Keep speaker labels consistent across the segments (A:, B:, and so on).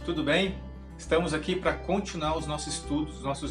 A: tudo bem? Estamos aqui para continuar os nossos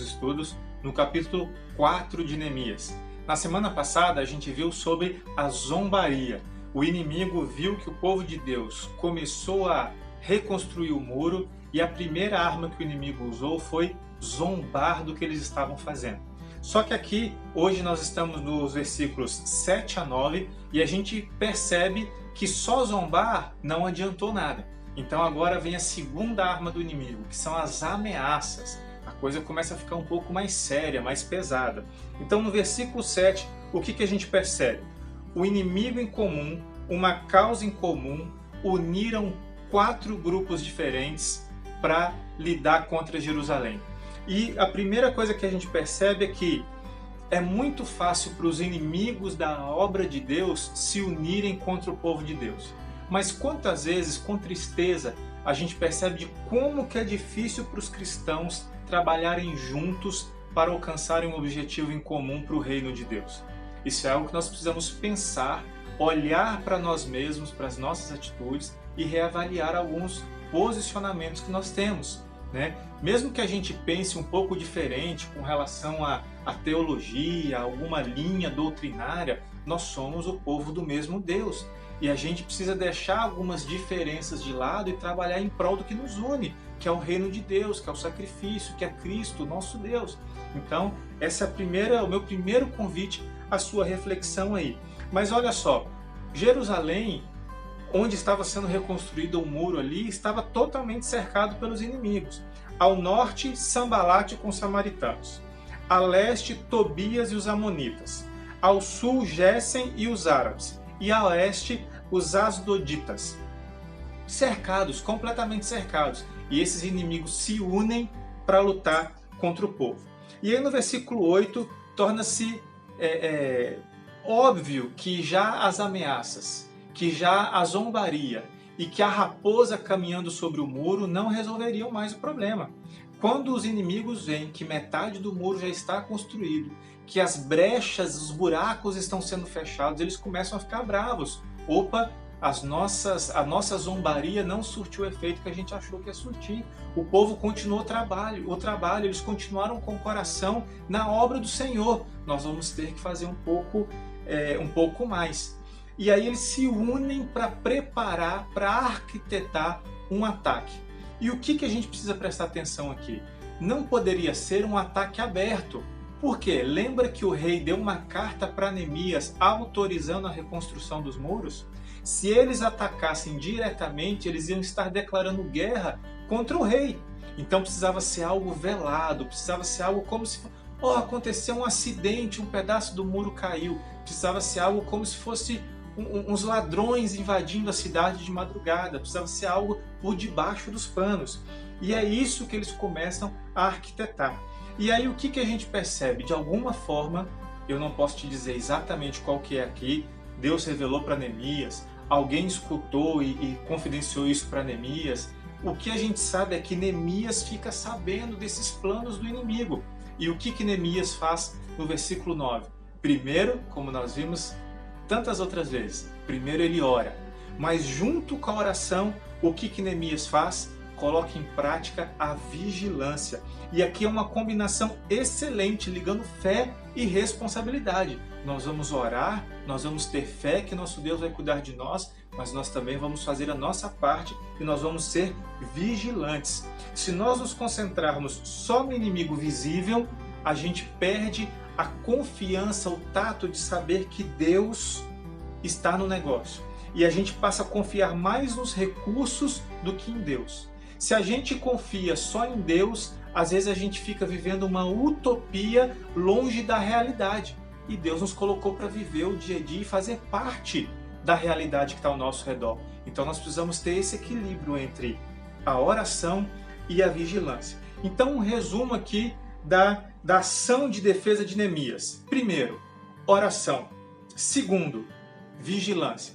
A: estudos no capítulo 4 de Neemias. Na semana passada a gente viu sobre a zombaria. O inimigo viu que o povo de Deus começou a reconstruir o muro e a primeira arma que o inimigo usou foi zombar do que eles estavam fazendo. Só que aqui, hoje nós estamos nos versículos 7 a 9 e a gente percebe que só zombar não adiantou nada. Então agora vem a segunda arma do inimigo, que são as ameaças. A coisa começa a ficar um pouco mais séria, mais pesada. Então no versículo 7, o que a gente percebe? O inimigo em comum, uma causa em comum, uniram 4 grupos diferentes para lidar contra Jerusalém. E a primeira coisa que a gente percebe é que é muito fácil para os inimigos da obra de Deus se unirem contra o povo de Deus. Mas quantas vezes, com tristeza, a gente percebe de como que é difícil para os cristãos trabalharem juntos para alcançarem um objetivo em comum para o reino de Deus. Isso é algo que nós precisamos pensar, olhar para nós mesmos, para as nossas atitudes e reavaliar alguns posicionamentos que nós temos, né? Mesmo que a gente pense um pouco diferente com relação à teologia, a alguma linha doutrinária, nós somos o povo do mesmo Deus. E a gente precisa deixar algumas diferenças de lado e trabalhar em prol do que nos une, que é o reino de Deus, que é o sacrifício, que é Cristo, nosso Deus. Então, essa é o meu primeiro convite à sua reflexão aí. Mas olha só, Jerusalém, onde estava sendo reconstruído o muro ali, estava totalmente cercado pelos inimigos. Ao norte, Sambalate com os samaritanos. A leste, Tobias e os amonitas. Ao sul, Gessem e os árabes. E a leste, os asdoditas. Cercados, completamente cercados. E esses inimigos se unem para lutar contra o povo. E aí no versículo 8, torna-se óbvio que já as ameaças, que já a zombaria e que a raposa caminhando sobre o muro não resolveriam mais o problema. Quando os inimigos veem que metade do muro já está construído, que as brechas, os buracos estão sendo fechados, eles começam a ficar bravos. Opa, a nossa zombaria não surtiu o efeito que a gente achou que ia surtir. O povo continuou o trabalho, eles continuaram com o coração na obra do Senhor. Nós vamos ter que fazer um pouco mais. E aí eles se unem para preparar, para arquitetar um ataque. E o que a gente precisa prestar atenção aqui? Não poderia ser um ataque aberto. Por quê? Lembra que o rei deu uma carta para Neemias autorizando a reconstrução dos muros? Se eles atacassem diretamente, eles iam estar declarando guerra contra o rei. Então precisava ser algo velado, precisava ser algo como se aconteceu um acidente, um pedaço do muro caiu. Precisava ser algo como se fosse uns ladrões invadindo a cidade de madrugada. Precisava ser algo por debaixo dos panos. E é isso que eles começam a arquitetar. E aí o que a gente percebe? De alguma forma, eu não posso te dizer exatamente qual que é aqui, Deus revelou para Neemias, alguém escutou e confidenciou isso para Neemias. O que a gente sabe é que Neemias fica sabendo desses planos do inimigo. E o que Neemias faz no versículo 9? Primeiro, como nós vimos tantas outras vezes, primeiro ele ora. Mas junto com a oração, o que Neemias faz? Coloca em prática a vigilância. E aqui é uma combinação excelente, ligando fé e responsabilidade. Nós vamos orar, nós vamos ter fé que nosso Deus vai cuidar de nós, mas nós também vamos fazer a nossa parte e nós vamos ser vigilantes. Se nós nos concentrarmos só no inimigo visível, a gente perde a confiança, o tato de saber que Deus está no negócio. E a gente passa a confiar mais nos recursos do que em Deus. Se a gente confia só em Deus, às vezes a gente fica vivendo uma utopia longe da realidade. E Deus nos colocou para viver o dia a dia e fazer parte da realidade que está ao nosso redor. Então nós precisamos ter esse equilíbrio entre a oração e a vigilância. Então um resumo aqui da ação de defesa de Neemias. Primeiro, oração. Segundo, vigilância.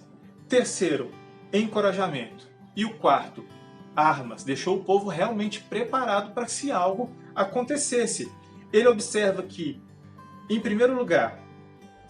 A: Terceiro, encorajamento. E o quarto, armas. Deixou o povo realmente preparado para se algo acontecesse. Ele observa que, em primeiro lugar,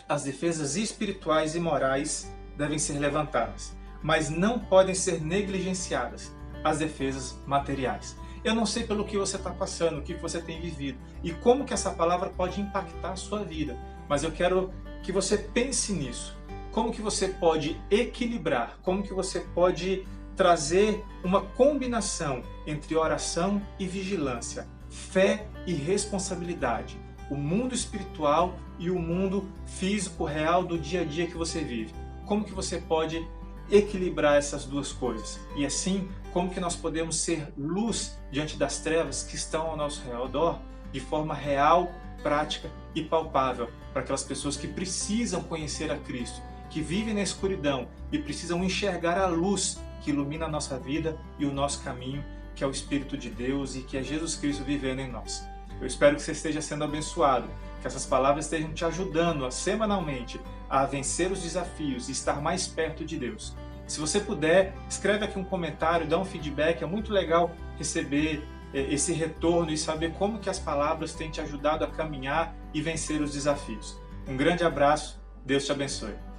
A: as defesas espirituais e morais devem ser levantadas, mas não podem ser negligenciadas. as defesas materiais. Eu não sei pelo que você está passando, o que você tem vivido e como que essa palavra pode impactar a sua vida, mas eu quero que você pense nisso. Como que você pode equilibrar, como que você pode trazer uma combinação entre oração e vigilância, fé e responsabilidade, o mundo espiritual e o mundo físico real do dia a dia que você vive. Como que você pode equilibrar essas duas coisas? E assim, como que nós podemos ser luz diante das trevas que estão ao nosso redor de forma real, prática e palpável para aquelas pessoas que precisam conhecer a Cristo, que vivem na escuridão e precisam enxergar a luz que ilumina a nossa vida e o nosso caminho, que é o Espírito de Deus e que é Jesus Cristo vivendo em nós. Eu espero que você esteja sendo abençoado, que essas palavras estejam te ajudando semanalmente a vencer os desafios e estar mais perto de Deus. Se você puder, escreve aqui um comentário, dá um feedback, é muito legal receber esse retorno e saber como que as palavras têm te ajudado a caminhar e vencer os desafios. Um grande abraço, Deus te abençoe.